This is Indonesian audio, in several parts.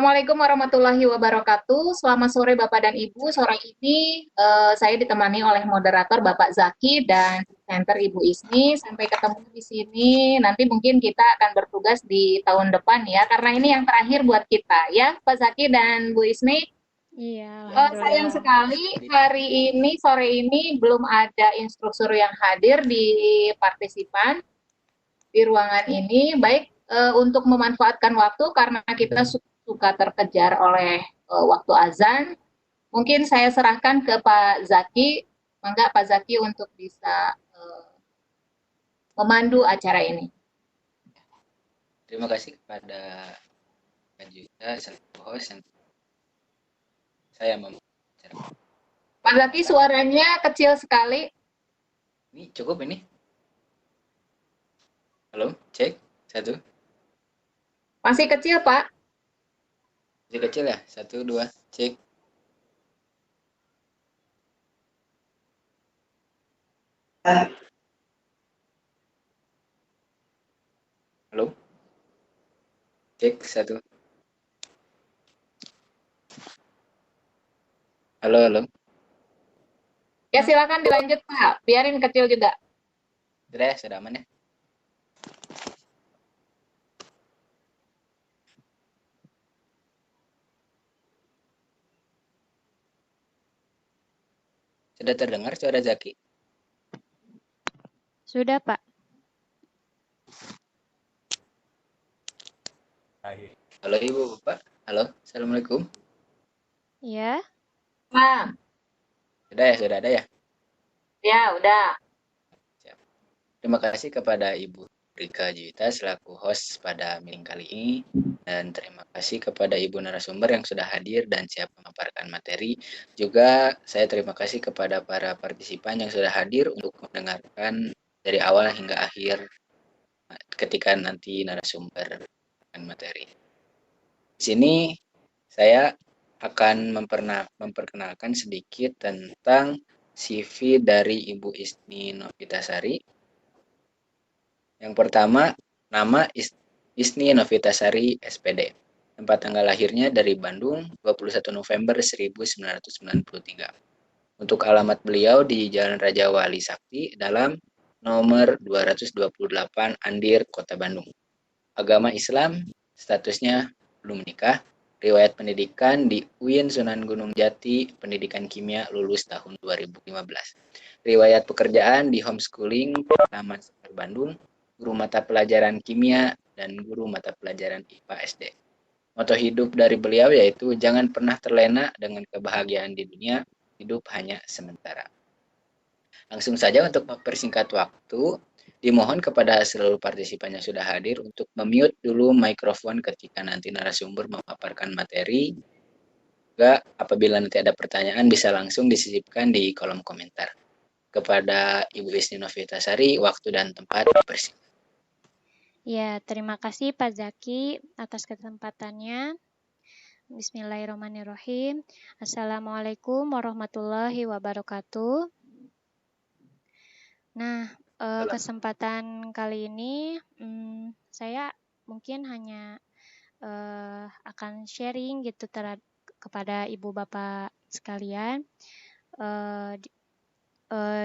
Assalamualaikum warahmatullahi wabarakatuh. Selamat sore Bapak dan Ibu. Sore ini saya ditemani oleh moderator Bapak Zaki dan center Ibu Isni. Sampai ketemu di sini. Nanti mungkin kita akan bertugas di tahun depan ya, karena ini yang terakhir buat kita ya, Pak Zaki dan Bu Isni. Iya, Sayang alhamdulillah. sekali hari ini sore ini belum ada instruktur yang hadir di partisipan di ruangan ini, baik untuk memanfaatkan waktu karena kita suka terkejar oleh waktu azan. Mungkin saya serahkan ke Pak Zaki, mangga Pak Zaki untuk bisa memandu acara ini. Terima kasih kepada Kak Juta selaku host yang saya membicara. Pak Zaki suaranya kecil sekali. Ini cukup ini? Halo, cek satu. Masih kecil Pak. Masih kecil ya? Satu, dua, cek. Halo, cek satu. Halo, halo. Ya silakan dilanjut Pak, biarin kecil juga. Sudah aman ya? Sudah terdengar suara Zaki? Sudah, Pak. Halo Ibu, Bapak. Halo, Assalamualaikum. Ya. Pak, Sudah ada ya? ya udah. Siap. Terima kasih kepada Ibu Rika Juwita selaku host pada meeting kali ini, dan terima kasih kepada Ibu narasumber yang sudah hadir dan siap memaparkan materi. Juga saya terima kasih kepada para partisipan yang sudah hadir untuk mendengarkan dari awal hingga akhir ketika nanti narasumber akan materi. Di sini saya akan memperkenalkan sedikit tentang CV dari Ibu Isni Novitasari. Yang pertama, nama Isni Novitasari SPD. Tempat tanggal lahirnya dari Bandung, 21 November 1993. Untuk alamat beliau di Jalan Raja Wali Sakti dalam nomor 228 Andir, Kota Bandung. Agama Islam, statusnya belum menikah. Riwayat pendidikan di UIN Sunan Gunung Jati, pendidikan kimia lulus tahun 2015. Riwayat pekerjaan di homeschooling Taman Sekar Bandung, guru mata pelajaran kimia, dan guru mata pelajaran IPA SD. Moto hidup dari beliau yaitu jangan pernah terlena dengan kebahagiaan di dunia, hidup hanya sementara. Langsung saja untuk mempersingkat waktu, dimohon kepada seluruh partisipan yang sudah hadir untuk memute dulu mikrofon ketika nanti narasumber memaparkan materi. Juga apabila nanti ada pertanyaan bisa langsung disisipkan di kolom komentar. Kepada Ibu Isni Novitasari, waktu dan tempat dipersilakan. Ya, terima kasih Pak Zaki atas kesempatannya. Bismillahirrahmanirrahim. Assalamualaikum warahmatullahi wabarakatuh. Nah, kesempatan kali ini saya mungkin hanya akan sharing gitu kepada Ibu Bapak sekalian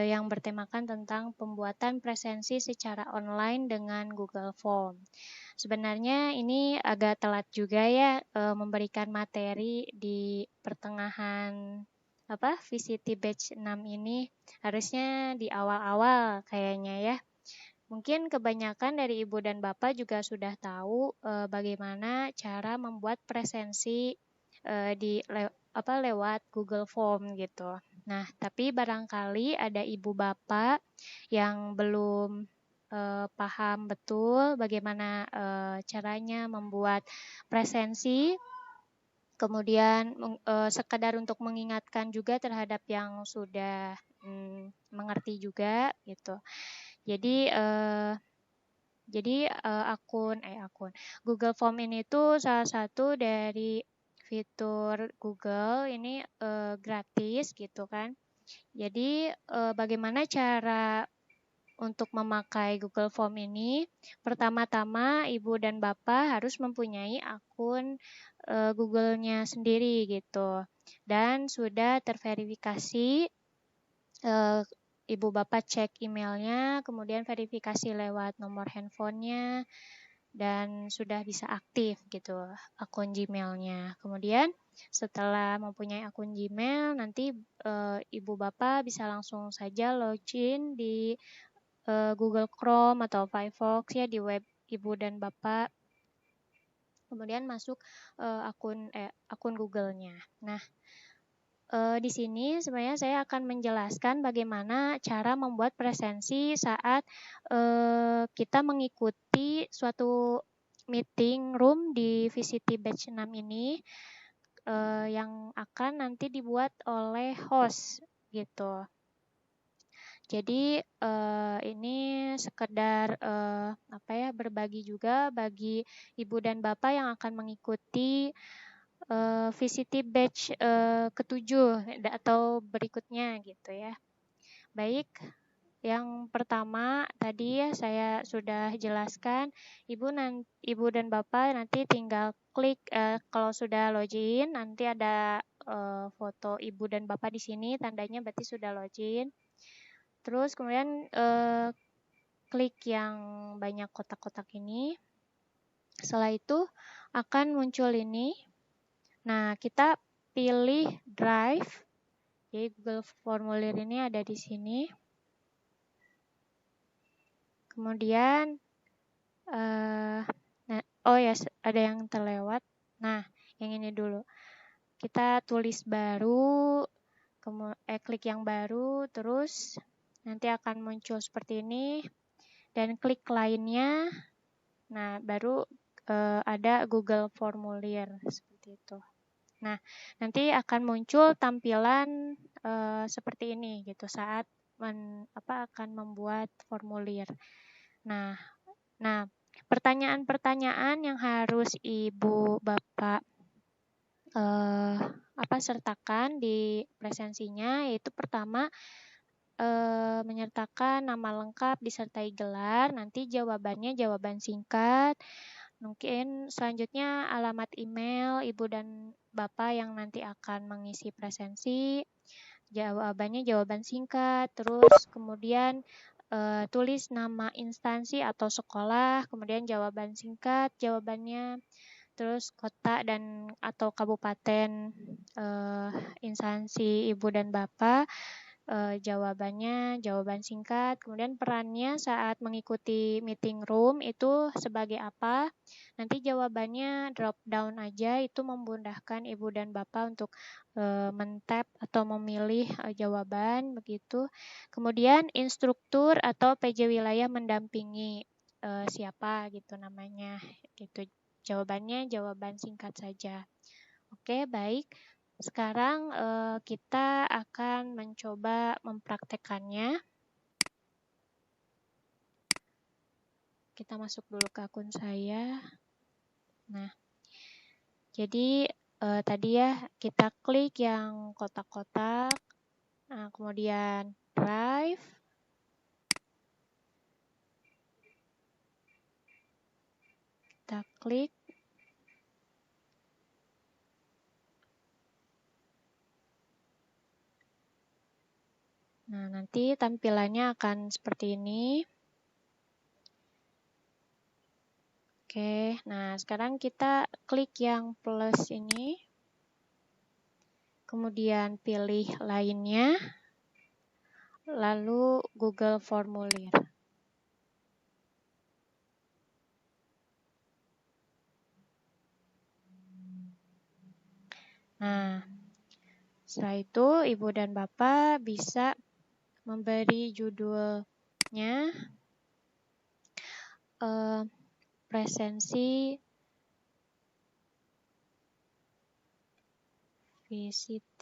yang bertemakan tentang pembuatan presensi secara online dengan Google Form. Sebenarnya ini agak telat juga ya memberikan materi di pertengahan VCT Batch 6 ini. Harusnya di awal-awal kayaknya ya. Mungkin kebanyakan dari Ibu dan Bapak juga sudah tahu bagaimana cara membuat presensi lewat Google Form gitu. Nah, tapi barangkali ada Ibu Bapak yang belum paham betul bagaimana caranya membuat presensi, kemudian sekadar untuk mengingatkan juga terhadap yang sudah mengerti juga gitu. Jadi akun Google Form ini tuh salah satu dari fitur Google ini gratis gitu kan. Jadi bagaimana cara untuk memakai Google Form ini, pertama-tama Ibu dan Bapak harus mempunyai akun Google-nya sendiri gitu. Dan sudah terverifikasi, Ibu Bapak cek emailnya, kemudian verifikasi lewat nomor handphonenya, dan sudah bisa aktif gitu akun Gmail-nya. Kemudian setelah mempunyai akun Gmail, nanti Ibu Bapak bisa langsung saja login di Google Chrome atau Firefox ya di web Ibu dan Bapak. Kemudian masuk akun Google-nya. Nah, di sini sebenarnya saya akan menjelaskan bagaimana cara membuat presensi saat kita mengikuti suatu meeting room di VCT Batch 6 ini yang akan nanti dibuat oleh host gitu. Jadi ini sekedar berbagi juga bagi Ibu dan Bapak yang akan mengikuti VCT batch ke-7 atau berikutnya gitu ya. Baik, yang pertama tadi ya saya sudah jelaskan, Ibu dan Bapak nanti tinggal klik kalau sudah login nanti ada foto Ibu dan Bapak di sini, tandanya berarti sudah login. Terus kemudian klik yang banyak kotak-kotak ini. Setelah itu akan muncul ini. Nah, kita pilih Drive. Jadi Google Formulir ini ada di sini. Kemudian, ada yang terlewat. Nah, yang ini dulu. Kita tulis baru, klik yang baru, terus nanti akan muncul seperti ini. Dan klik lainnya, nah baru ada Google Formulir seperti itu. Nah, nanti akan muncul tampilan seperti ini gitu saat akan membuat formulir. Nah, pertanyaan-pertanyaan yang harus Ibu Bapak sertakan di presensinya yaitu pertama menyertakan nama lengkap disertai gelar, nanti jawabannya jawaban singkat. Mungkin selanjutnya alamat email Ibu dan Bapak yang nanti akan mengisi presensi. Jawabannya jawaban singkat, terus kemudian tulis nama instansi atau sekolah, kemudian jawaban singkat, jawabannya, terus kota dan atau kabupaten instansi Ibu dan Bapak. Jawabannya jawaban singkat, kemudian perannya saat mengikuti meeting room itu sebagai apa, nanti jawabannya drop down aja, itu memudahkan Ibu dan Bapak untuk men-tap atau memilih jawaban begitu. Kemudian instruktur atau PJ wilayah mendampingi siapa gitu namanya, gitu. Jawabannya jawaban singkat saja. Oke, baik. Sekarang kita akan mencoba mempraktekannya. Kita masuk dulu ke akun saya. Nah, jadi tadi ya kita klik yang kotak-kotak. Nah, kemudian Drive. Kita klik. Nah, nanti tampilannya akan seperti ini. Oke, nah sekarang kita klik yang plus ini. Kemudian pilih lainnya. Lalu Google Formulir. Nah, setelah itu Ibu dan Bapak bisa memberi judulnya presensi VCT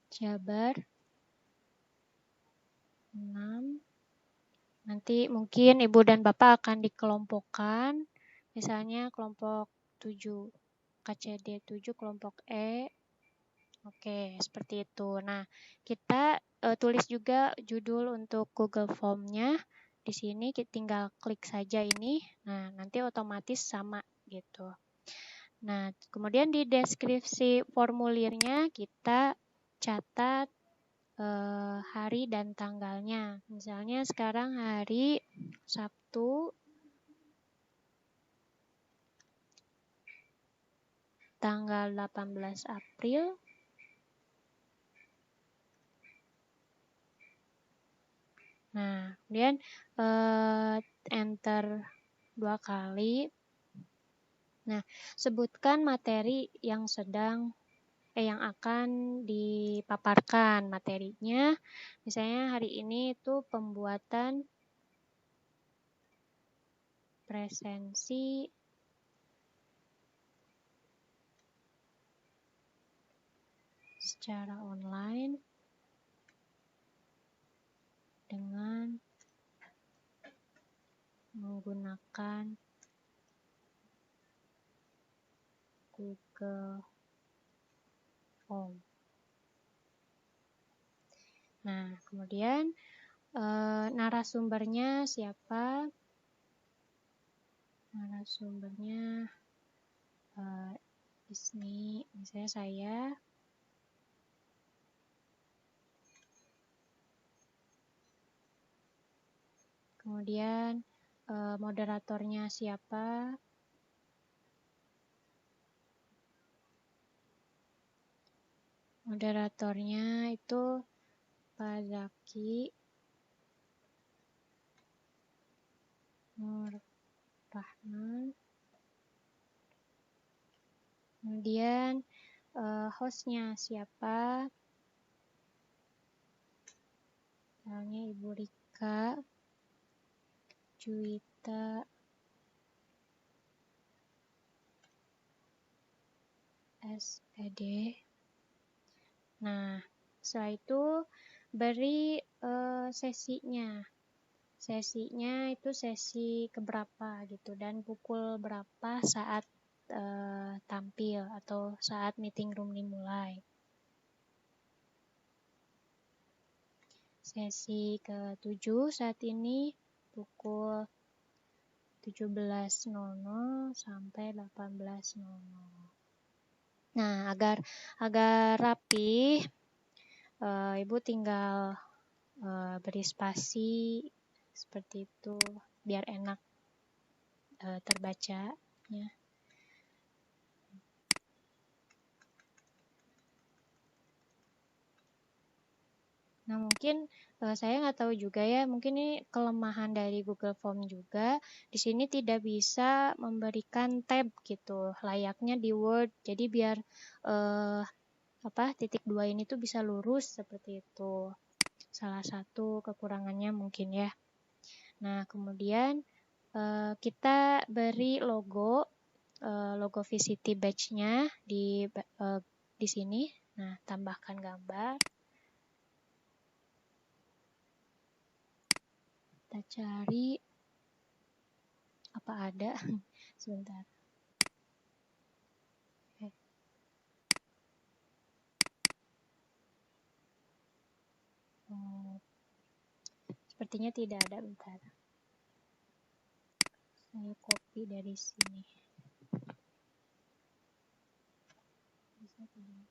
Jabar 6. Nanti mungkin Ibu dan Bapak akan dikelompokkan, misalnya kelompok 7, KCD 7, kelompok E, Oke, seperti itu. Nah, kita tulis juga judul untuk Google Form-nya. Di sini kita tinggal klik saja ini. Nah, nanti otomatis sama gitu. Nah, kemudian di deskripsi formulirnya kita catat hari dan tanggalnya. Misalnya sekarang hari Sabtu tanggal 18 April. Nah, kemudian enter 2 kali. Nah, sebutkan materi yang yang akan dipaparkan materinya. Misalnya hari ini itu pembuatan presensi secara online dengan menggunakan Google Form. Nah, kemudian narasumbernya siapa? Narasumbernya di sini misalnya saya. Kemudian moderatornya siapa? Moderatornya itu Pak Zaki Nur Rahman. Kemudian hostnya siapa? Misalnya Ibu Rika Juwita SED. Nah, setelah itu beri sesinya. Sesinya itu sesi keberapa gitu dan pukul berapa saat tampil atau saat meeting room dimulai. Sesi ke-7 saat ini pukul 17.00 sampai 18.00. Nah, agar rapi, Ibu tinggal beri spasi seperti itu biar enak terbacanya. Nah, mungkin saya nggak tahu juga ya, mungkin ini kelemahan dari Google Form juga. Di sini tidak bisa memberikan tab gitu, layaknya di Word. Jadi biar titik 2 ini tuh bisa lurus seperti itu. Salah satu kekurangannya mungkin ya. Nah, kemudian kita beri logo VCT badge-nya di sini. Nah, tambahkan gambar. Kita cari apa ada. Sebentar. Oke. Sepertinya tidak ada, bentar. Saya copy dari sini. Bisa tidak?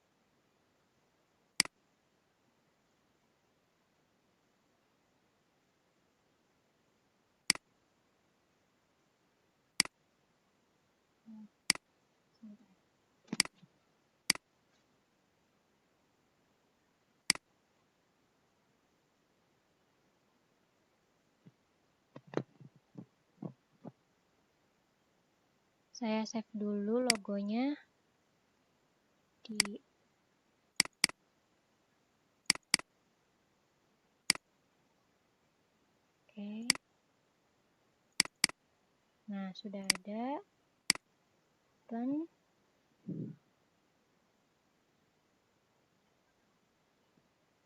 Sebentar. Saya save dulu logonya di Oke. Nah, sudah ada. Open.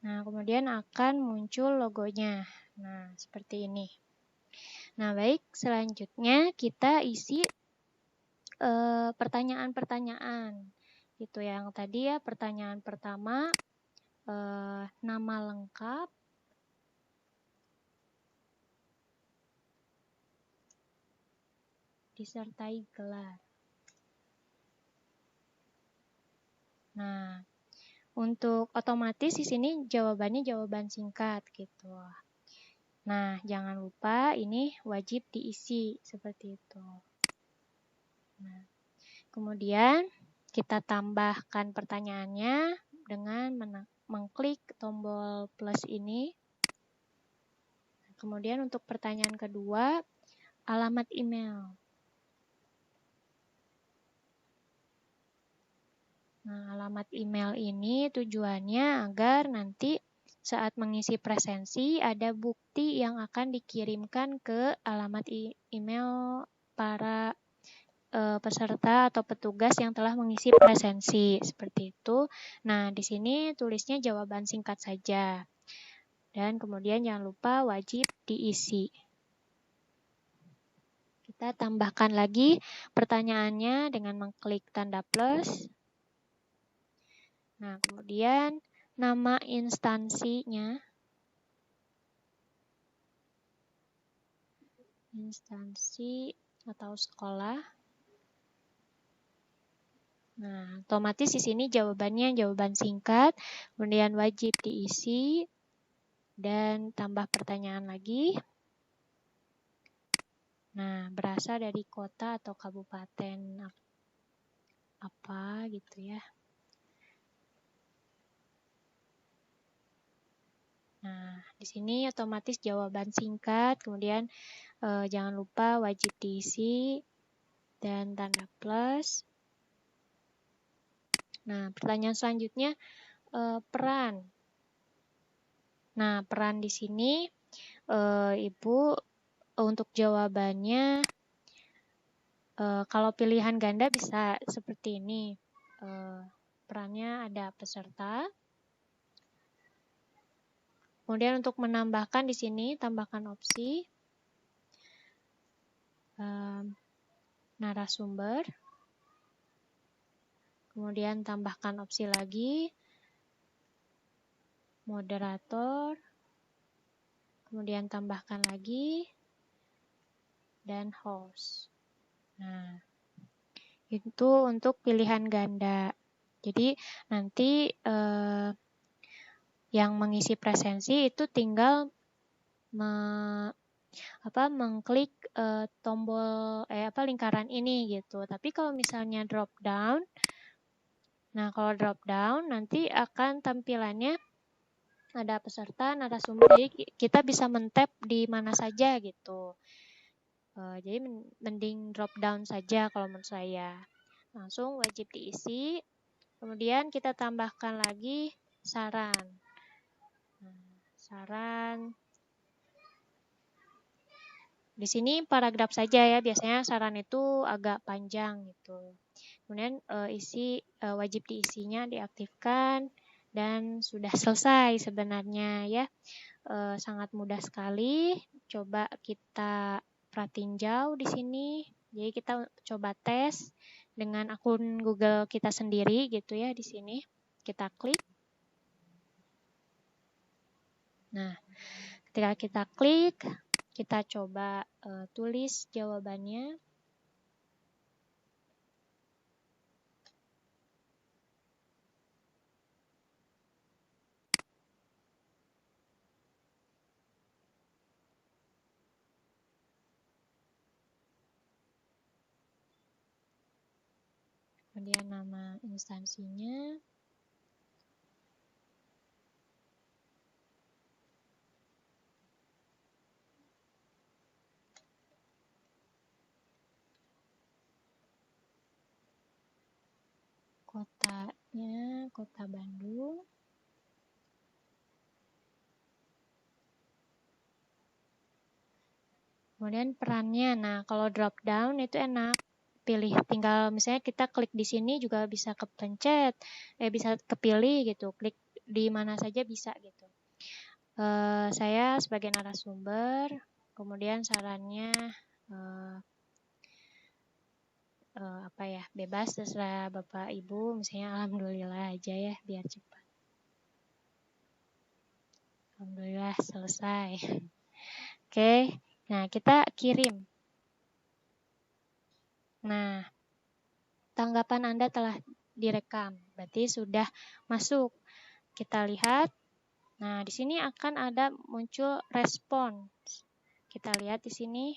Nah, kemudian akan muncul logonya. Nah, seperti ini. Nah, baik, selanjutnya kita isi pertanyaan-pertanyaan Itu yang tadi ya, pertanyaan pertama, nama lengkap, disertai gelar. Nah, untuk otomatis di sini jawabannya jawaban singkat gitu. Nah, jangan lupa ini wajib diisi seperti itu. Nah, kemudian kita tambahkan pertanyaannya dengan mengklik tombol plus ini. Kemudian untuk pertanyaan kedua, alamat email. Nah, alamat email ini tujuannya agar nanti saat mengisi presensi ada bukti yang akan dikirimkan ke alamat email para peserta atau petugas yang telah mengisi presensi, seperti itu. Nah, di sini tulisnya jawaban singkat saja. Dan kemudian jangan lupa wajib diisi. Kita tambahkan lagi pertanyaannya dengan mengklik tanda plus. Nah, kemudian nama instansinya. Instansi atau sekolah. Nah, otomatis di sini jawabannya jawaban singkat, kemudian wajib diisi, dan tambah pertanyaan lagi. Nah, berasal dari kota atau kabupaten apa gitu ya. Nah, di sini otomatis jawaban singkat, kemudian jangan lupa wajib diisi dan tanda plus. Nah, pertanyaan selanjutnya peran. Nah, peran di sini Ibu untuk jawabannya kalau pilihan ganda bisa seperti ini. Perannya ada peserta. Kemudian untuk menambahkan di sini, tambahkan opsi narasumber. Kemudian tambahkan opsi lagi moderator. Kemudian tambahkan lagi dan host. Nah, itu untuk pilihan ganda. Jadi nanti yang mengisi presensi itu tinggal mengklik tombol lingkaran ini gitu. Tapi kalau misalnya drop down, nah kalau drop down nanti akan tampilannya ada peserta, narasumber. Jadi kita bisa men-tap di mana saja gitu. Jadi mending drop down saja kalau menurut saya. Langsung wajib diisi. Kemudian kita tambahkan lagi saran. Saran. Di sini paragraf saja ya, biasanya saran itu agak panjang gitu. Kemudian wajib diisinya diaktifkan dan sudah selesai sebenarnya ya. Sangat mudah sekali. Coba kita pratinjau di sini. Jadi kita coba tes dengan akun Google kita sendiri gitu ya di sini. Kita klik. Nah, ketika kita klik, kita coba tulis jawabannya. Kemudian nama instansinya. Kotanya, Kota Bandung. Kemudian perannya, nah kalau drop down itu enak, tinggal misalnya kita klik di sini juga bisa kepencet, bisa kepilih gitu, klik di mana saja bisa gitu. Saya sebagai narasumber, kemudian sarannya apa ya, bebas terserah Bapak Ibu, misalnya alhamdulillah aja ya biar cepat. Alhamdulillah selesai. Oke, nah kita kirim. Nah, tanggapan Anda telah direkam, berarti sudah masuk. Kita lihat. Nah, di sini akan ada muncul respons. Kita lihat di sini.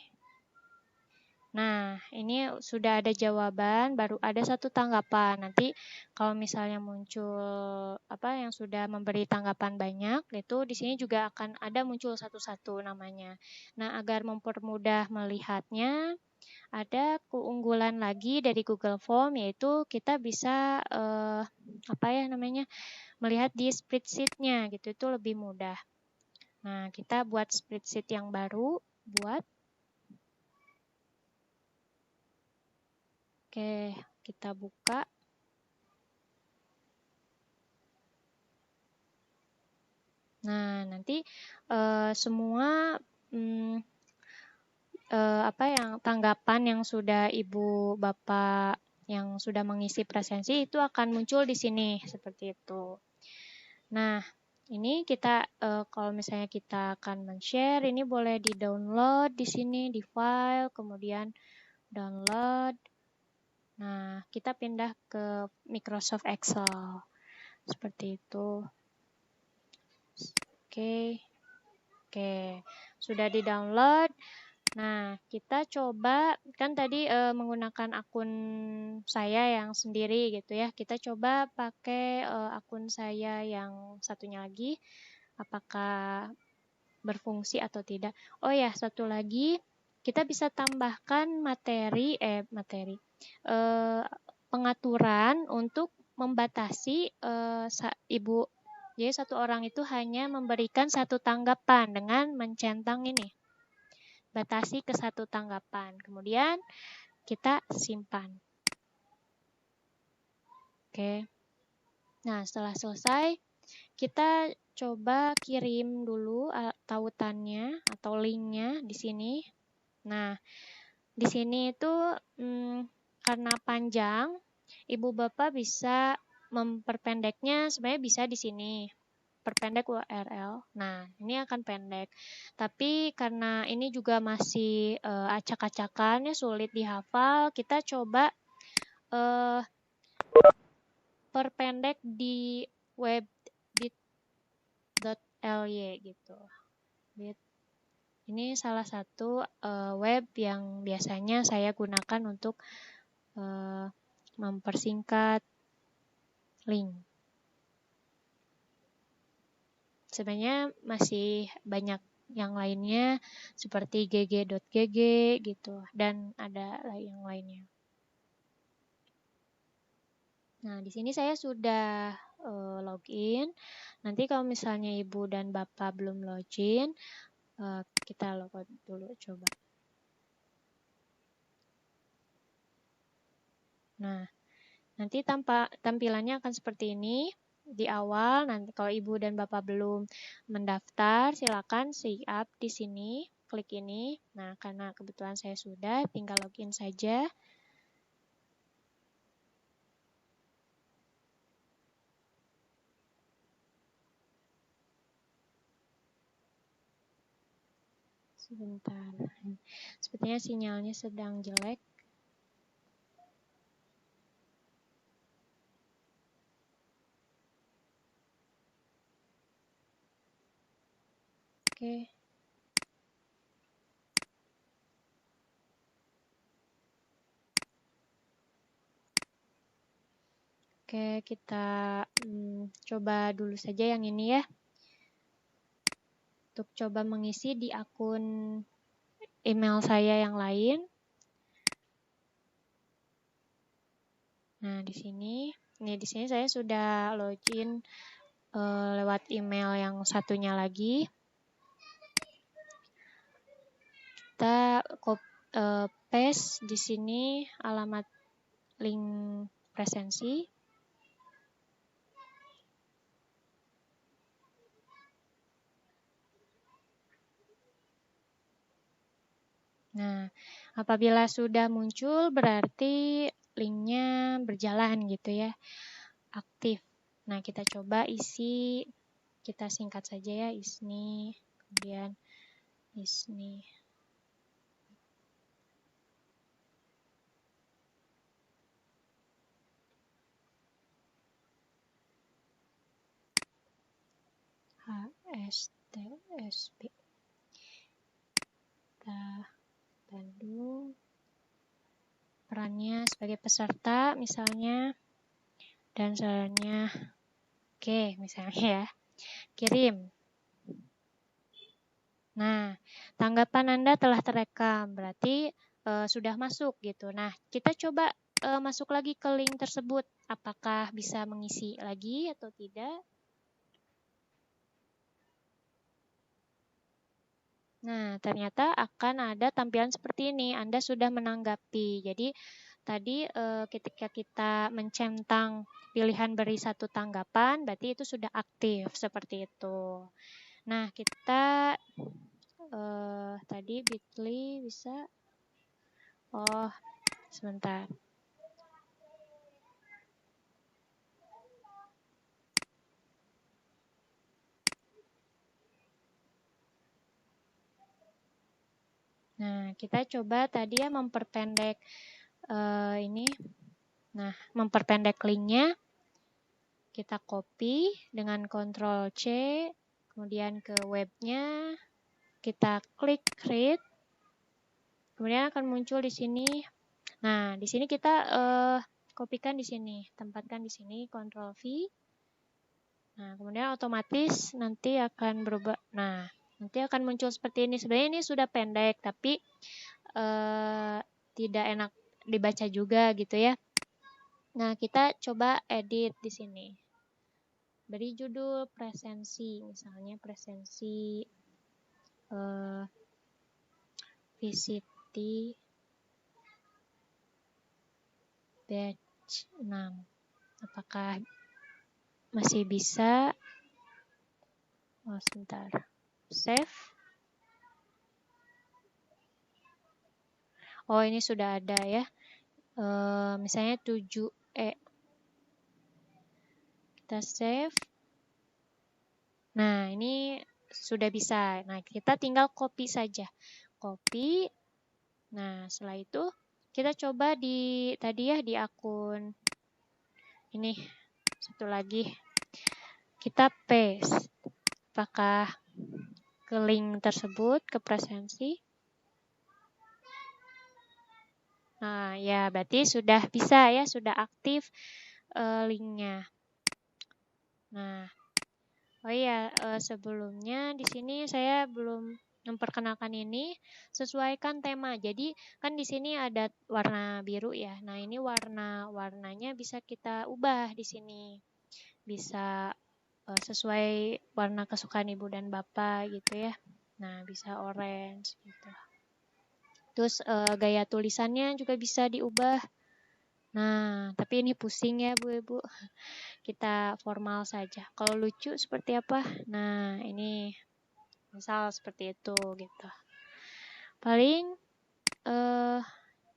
Nah, ini sudah ada jawaban, baru ada satu tanggapan. Nanti kalau misalnya muncul apa yang sudah memberi tanggapan banyak, itu di sini juga akan ada muncul satu-satu namanya. Nah, agar mempermudah melihatnya, ada keunggulan lagi dari Google Form, yaitu kita bisa apa ya namanya, melihat di spreadsheet-nya gitu, itu lebih mudah. Nah, kita buat spreadsheet yang baru, Oke, kita buka. Nah, nanti semua apa yang tanggapan yang sudah Ibu Bapak yang sudah mengisi presensi itu akan muncul di sini seperti itu. Nah, ini kita kalau misalnya kita akan men-share, ini boleh di-download di sini di file, kemudian download. Nah, kita pindah ke Microsoft Excel. Seperti itu. Oke. Sudah di-download. Nah, kita coba, kan tadi menggunakan akun saya yang sendiri gitu ya. Kita coba pakai akun saya yang satunya lagi. Apakah berfungsi atau tidak. Oh ya, satu lagi. Kita bisa tambahkan pengaturan untuk membatasi Ibu. Jadi satu orang itu hanya memberikan satu tanggapan dengan mencentang ini. Batasi ke satu tanggapan. Kemudian kita simpan. Oke. Nah, setelah selesai, kita coba kirim dulu tautannya atau linknya di sini. Nah, di sini itu karena panjang, Ibu Bapak bisa memperpendeknya, sebenarnya bisa di sini. Perpendek URL. Nah, ini akan pendek. Tapi karena ini juga masih acak-acakan, sulit dihafal, kita coba perpendek di web bit.ly gitu. Ini salah satu web yang biasanya saya gunakan untuk mempersingkat link. Sebenarnya masih banyak yang lainnya seperti gg.gg gitu dan ada yang lainnya. Nah, di sini saya sudah login. Nanti kalau misalnya Ibu dan Bapak belum login, kita logout dulu coba. Nah, nanti tampilannya akan seperti ini. Di awal, nanti kalau Ibu dan Bapak belum mendaftar, silakan sign up di sini, klik ini. Nah, karena kebetulan saya sudah, tinggal login saja. Sebentar. Sepertinya sinyalnya sedang jelek. Oke. Oke, kita coba dulu saja yang ini ya. Untuk coba mengisi di akun email saya yang lain. Nah, di sini saya sudah login lewat email yang satunya lagi. Kita paste di sini alamat link presensi. Nah, apabila sudah muncul berarti linknya berjalan gitu ya, aktif. Nah, kita coba isi, kita singkat saja ya, ISNI, kemudian ISNI. HSTSB. Kita Bandung. Perannya sebagai peserta misalnya. Dan sarannya, oke misalnya ya. Kirim. Nah, tanggapan Anda telah terekam, berarti sudah masuk gitu. Nah, kita coba masuk lagi ke link tersebut. Apakah bisa mengisi lagi atau tidak? Nah, ternyata akan ada tampilan seperti ini. Anda sudah menanggapi. Jadi, tadi ketika kita mencentang pilihan beri satu tanggapan, berarti itu sudah aktif seperti itu. Nah, kita tadi Bitly bisa. Oh, sebentar. Nah, kita coba tadi ya memperpendek ini. Nah, memperpendek linknya. Kita copy dengan Ctrl C, kemudian ke webnya. Kita klik create. Kemudian akan muncul di sini. Nah, di sini kita kopikan di sini, tempatkan di sini, Ctrl V. Nah, kemudian otomatis nanti akan berubah. Nah, nanti akan muncul seperti ini. Sebenarnya ini sudah pendek, tapi tidak enak dibaca juga gitu ya. Nah, kita coba edit di sini. Beri judul presensi, misalnya presensi VCT batch 6. Apakah masih bisa? Oh, sebentar. Save. Oh, ini sudah ada ya. Misalnya 7E. Kita save. Nah, ini sudah bisa. Nah, kita tinggal copy saja. Copy. Nah, setelah itu kita coba tadi ya di akun ini satu lagi. Kita paste. Apakah ke link tersebut, ke presensi? Nah, ya berarti sudah bisa ya, sudah aktif linknya. Nah, oh iya, sebelumnya di sini saya belum memperkenalkan ini, sesuaikan tema. Jadi kan di sini ada warna biru ya. Nah, ini warnanya bisa kita ubah di sini. Bisa sesuai warna kesukaan ibu dan bapak gitu ya. Nah, bisa orange gitu. Terus gaya tulisannya juga bisa diubah. Nah, tapi ini pusing ya Bu Ibu. Kita formal saja. Kalau lucu seperti apa? Nah, ini misal seperti itu gitu. Paling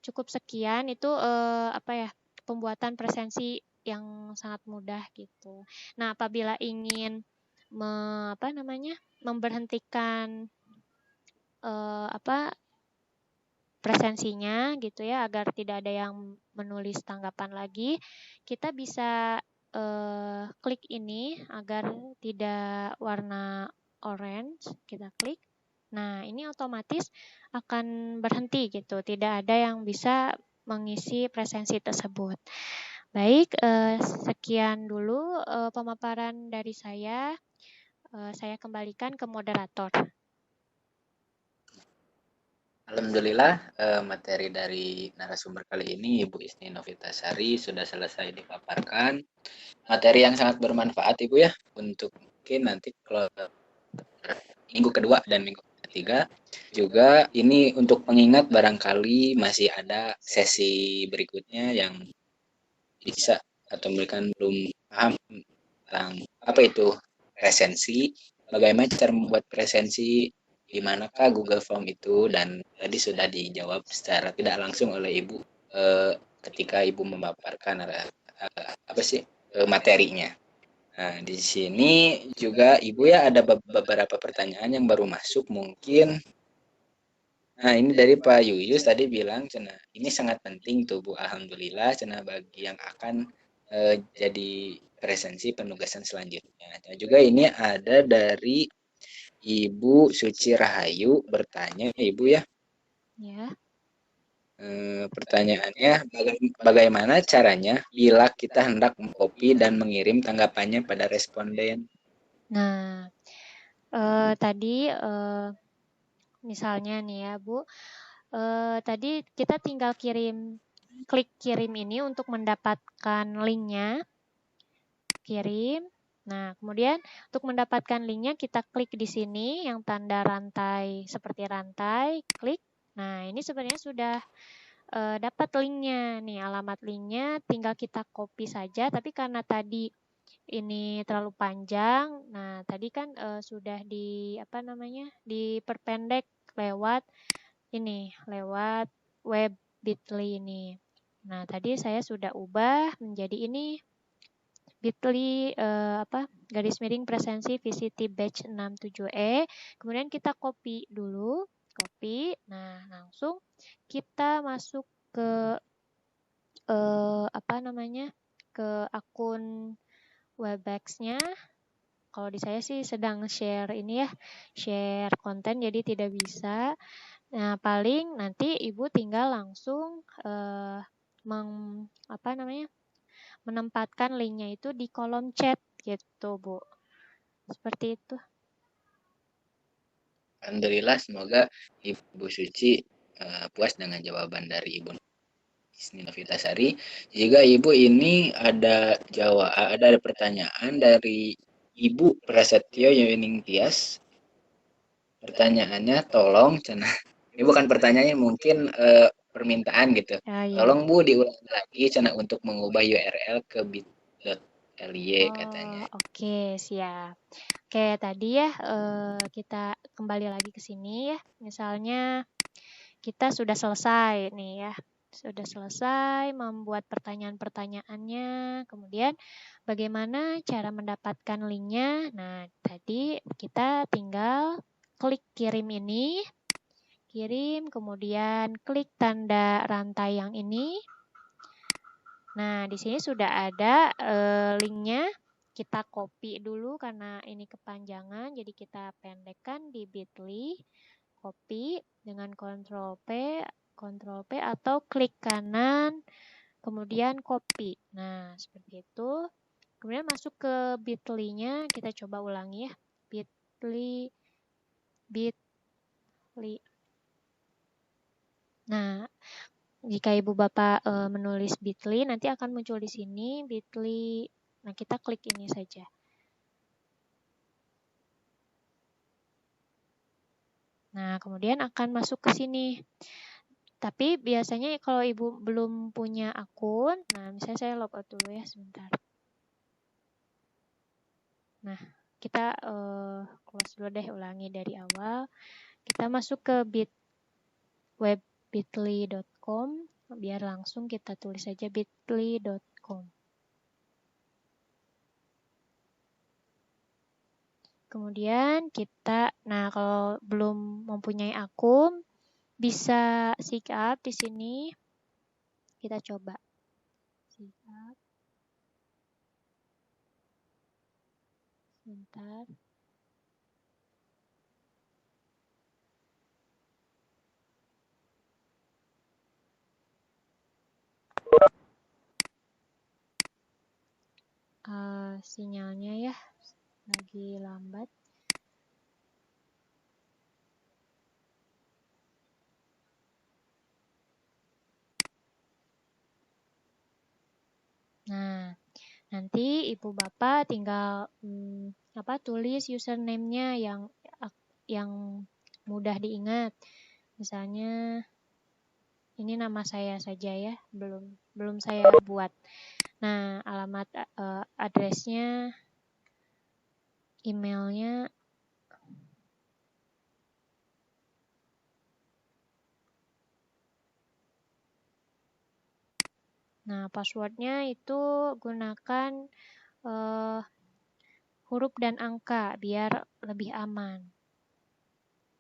cukup sekian itu pembuatan presensi yang sangat mudah gitu. Nah, apabila ingin memberhentikan presensinya gitu ya agar tidak ada yang menulis tanggapan lagi, kita bisa klik ini agar tidak warna orange, kita klik. Nah, ini otomatis akan berhenti gitu, tidak ada yang bisa mengisi presensi tersebut. Baik, sekian dulu pemaparan dari saya. Saya kembalikan ke moderator. Alhamdulillah materi dari narasumber kali ini Ibu Isni Novitasari sudah selesai dipaparkan. Materi yang sangat bermanfaat Ibu ya untuk mungkin nanti kalau minggu kedua dan minggu ketiga juga ini untuk mengingat barangkali masih ada sesi berikutnya yang bisa atau mereka belum paham tentang apa itu presensi, bagaimana cara membuat presensi di manakah Google Form itu, dan tadi sudah dijawab secara tidak langsung oleh Ibu ketika Ibu memaparkan materinya. Nah, di sini juga Ibu ya ada beberapa pertanyaan yang baru masuk mungkin. Nah, ini dari Pak Yuyus tadi bilang, cina ini sangat penting tuh Bu, alhamdulillah, cina bagi yang akan jadi presensi penugasan selanjutnya. Nah, juga ini ada dari Ibu Suci Rahayu bertanya, Ibu ya. Ya. Pertanyaannya, bagaimana caranya bila kita hendak mengcopy dan mengirim tanggapannya pada responden? Nah, tadi misalnya nih ya Bu, tadi kita tinggal klik kirim ini untuk mendapatkan linknya, kirim. Nah, kemudian untuk mendapatkan linknya kita klik di sini yang tanda rantai seperti rantai, klik. Nah, ini sebenarnya sudah dapat linknya nih, alamat linknya tinggal kita copy saja, tapi karena tadi ini terlalu panjang, nah tadi kan sudah diperpendek lewat web Bitly ini. Nah tadi saya sudah ubah menjadi ini Bitly garis miring presensi VCT batch 67E, kemudian kita copy dulu, nah langsung kita masuk ke ke akun Webex-nya. Kalau di saya sih sedang share konten jadi tidak bisa. Nah, paling nanti Ibu tinggal langsung menempatkan linknya itu di kolom chat gitu, Bu. Seperti itu. Alhamdulillah, semoga Ibu Suci puas dengan jawaban dari Ibu Novitasari. Juga Ibu ini ada pertanyaan dari Ibu Prasetyo Yuning Tias. Pertanyaannya, tolong, ini bukan pertanyaannya, mungkin permintaan gitu. Tolong Bu diulang lagi untuk mengubah URL ke bit.ly katanya. Oke, siap. Oke, tadi ya kita kembali lagi ke sini ya. Misalnya kita sudah selesai nih ya. Sudah selesai membuat pertanyaan-pertanyaannya. Kemudian bagaimana cara mendapatkan linknya? Nah, tadi kita tinggal klik kirim ini. Kirim, kemudian klik tanda rantai yang ini. Nah, di sini sudah ada linknya. Kita copy dulu karena ini kepanjangan, jadi kita pendekkan di Bitly. Copy dengan Ctrl P atau klik kanan, kemudian copy. Nah, seperti itu. Kemudian masuk ke Bitly-nya, kita coba ulangi ya. Bitly. Nah, jika Ibu Bapak menulis Bitly, nanti akan muncul di sini Bitly. Nah, kita klik ini saja. Nah, kemudian akan masuk ke sini. Tapi biasanya kalau Ibu belum punya akun, nah misalnya saya logout dulu ya sebentar. Nah, kita close dulu deh, ulangi dari awal. Kita masuk ke web.bitly.com, biar langsung kita tulis saja bitly.com. Kemudian nah kalau belum mempunyai akun, bisa sign up di sini. Kita coba sign up. Sebentar. Sinyalnya ya lagi lambat. Nah, nanti Ibu Bapak tinggal tulis username-nya yang mudah diingat. Misalnya ini nama saya saja ya, belum saya buat. Nah, alamat address-nya, emailnya Nah, passwordnya itu gunakan huruf dan angka biar lebih aman.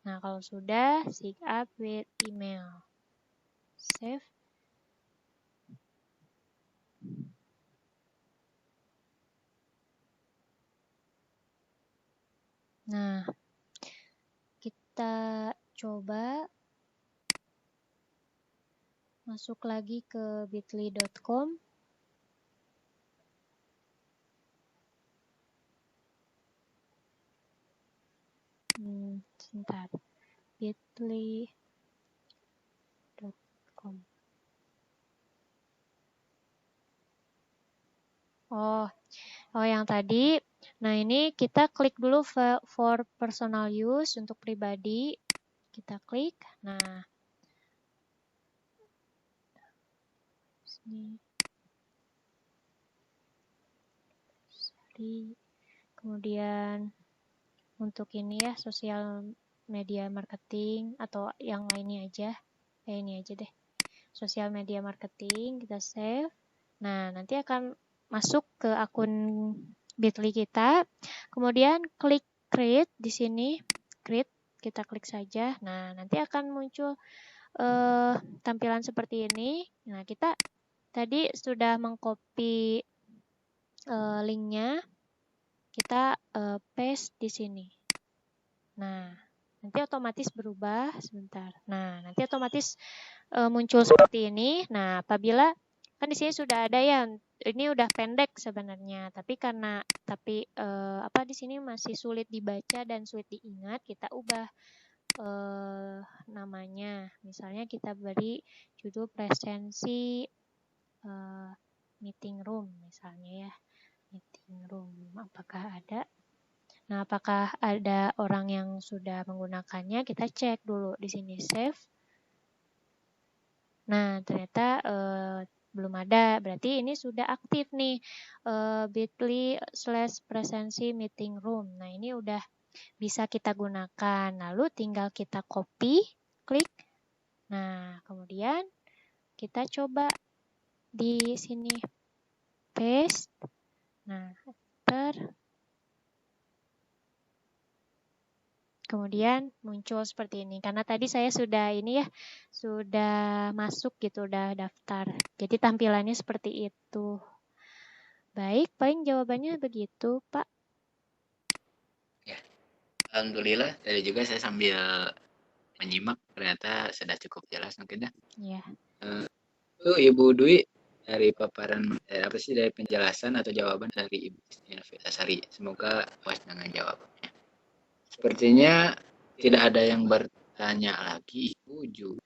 Nah, kalau sudah, sign up with email. Save. Nah, kita coba masuk lagi ke bit.ly.com. Sebentar. bit.ly.com. Oh, yang tadi. Nah, ini kita klik dulu for personal use untuk pribadi. Kita klik. Nah, sini. Kemudian untuk ini ya, sosial media marketing atau yang lainnya aja. Ini aja deh. Sosial media marketing, kita save. Nah, nanti akan masuk ke akun Bitly kita. Kemudian klik create di sini. Create, kita klik saja. Nah, nanti akan muncul tampilan seperti ini. Nah, kita tadi sudah mengcopy linknya. Kita paste di sini. Nah, nanti otomatis berubah sebentar. Nah, nanti otomatis muncul seperti ini. Nah, apabila kan di sini sudah ada ya, ini udah pendek sebenarnya, tapi karena di sini masih sulit dibaca dan sulit diingat, kita ubah namanya. Misalnya kita beri judul presensi meeting room misalnya ya. Meeting room, apakah ada? Nah, apakah ada orang yang sudah menggunakannya? Kita cek dulu di sini save. Nah, ternyata belum ada. Berarti ini sudah aktif nih bit.ly/presensi meeting room. Nah, ini udah bisa kita gunakan. Lalu tinggal kita copy, klik. Nah, kemudian kita coba di sini paste. Nah, kemudian muncul seperti ini. Karena tadi saya sudah sudah masuk gitu, udah daftar. Jadi tampilannya seperti itu. Baik, paling jawabannya begitu, Pak. Ya, alhamdulillah. Tadi juga saya sambil menyimak, ternyata sudah cukup jelas mungkin ya. Iya. Itu Ibu Dwi, dari paparan dari penjelasan atau jawaban dari Ibu Novitasari. Semoga puas dengan jawabannya. Sepertinya tidak ada yang bertanya lagi. Ibu juga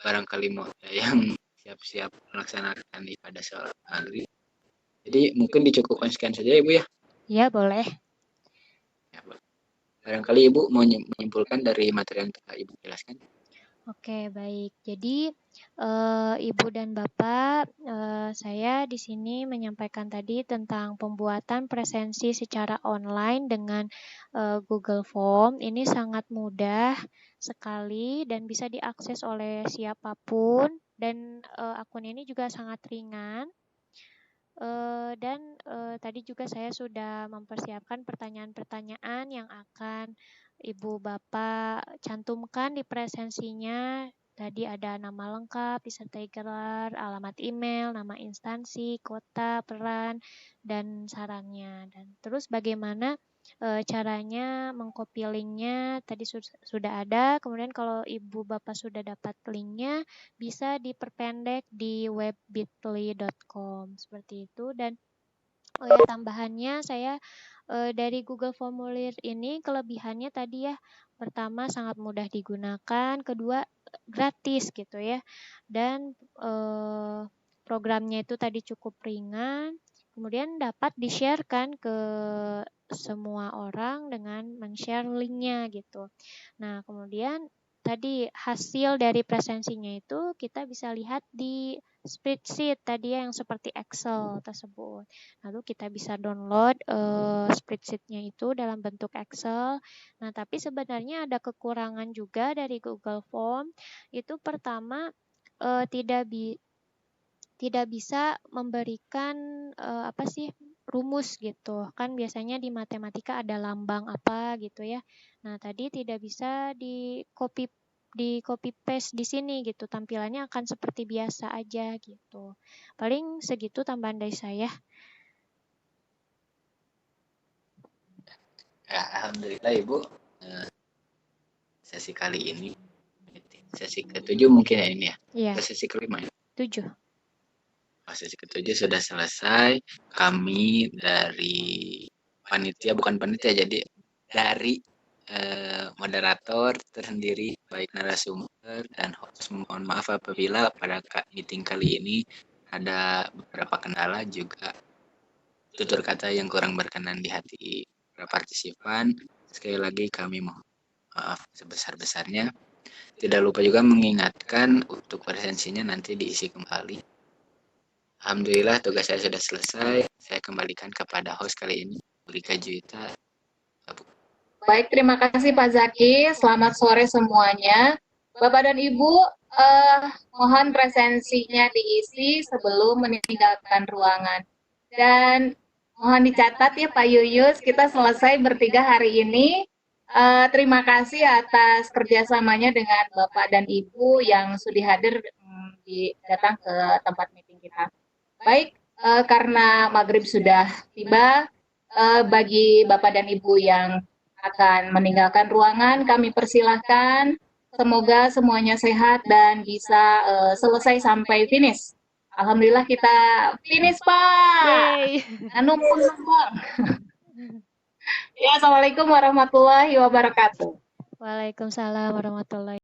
barangkali mau ada yang siap-siap melaksanakan ibadah sholat maghrib. Jadi mungkin dicukupkan sekian saja Ibu ya. Iya, boleh. Ya, barangkali Ibu mau menyimpulkan dari materi yang telah Ibu jelaskan. Oke, baik. Jadi Ibu dan Bapak, saya di sini menyampaikan tadi tentang pembuatan presensi secara online dengan Google Form. Ini sangat mudah sekali dan bisa diakses oleh siapapun, dan akun ini juga sangat ringan. Dan tadi juga saya sudah mempersiapkan pertanyaan-pertanyaan yang akan Ibu Bapak cantumkan di presensinya. Tadi ada nama lengkap, disertai gelar, alamat email, nama instansi, kota, peran, dan sarannya. Dan terus bagaimana caranya mengcopy linknya tadi sudah ada. Kemudian kalau Ibu Bapak sudah dapat linknya, bisa diperpendek di web bit.ly.com seperti itu. Dan tambahannya saya dari Google Formulir ini kelebihannya tadi ya, pertama sangat mudah digunakan, kedua gratis gitu ya, dan programnya itu tadi cukup ringan, kemudian dapat di-share-kan ke semua orang dengan men-share linknya gitu. Nah, kemudian tadi hasil dari presensinya itu kita bisa lihat di spreadsheet tadi yang seperti Excel tersebut. Lalu kita bisa download spreadsheet-nya itu dalam bentuk Excel. Nah, tapi sebenarnya ada kekurangan juga dari Google Form. Itu pertama tidak bisa memberikan rumus gitu. Kan biasanya di matematika ada lambang apa gitu ya. Nah, tadi tidak bisa di copy paste di sini gitu. Tampilannya akan seperti biasa aja gitu. Paling segitu tambahan dari saya. Ya, alhamdulillah Ibu, sesi kali ini, sesi ke-7 mungkin ya ini ya? Iya, Ke sesi ke-5 ya? 7. Sesi ke-7 sudah selesai. Kami dari panitia, bukan panitia, jadi dari moderator tersendiri, baik narasumber dan host, mohon maaf apabila pada meeting kali ini ada beberapa kendala, juga tutur kata yang kurang berkenan di hati para partisipan. Sekali lagi kami mohon maaf sebesar-besarnya. Tidak lupa juga mengingatkan untuk presensinya nanti diisi kembali. Alhamdulillah tugas saya sudah selesai. Saya kembalikan kepada host kali ini, Rika Juwita. Baik, terima kasih Pak Zaki. Selamat sore semuanya. Bapak dan Ibu, mohon presensinya diisi sebelum meninggalkan ruangan. Dan mohon dicatat ya Pak Yuyus, kita selesai bertiga hari ini. Terima kasih atas kerjasamanya dengan Bapak dan Ibu yang sudah hadir datang ke tempat meeting kita. Baik, karena maghrib sudah tiba, bagi Bapak dan Ibu yang akan meninggalkan ruangan, kami persilahkan. Semoga semuanya sehat dan bisa selesai sampai finish. Alhamdulillah kita finish, Pak. Yeay. Anu Bang. Ya, Assalamualaikum warahmatullahi wabarakatuh. Waalaikumsalam warahmatullahi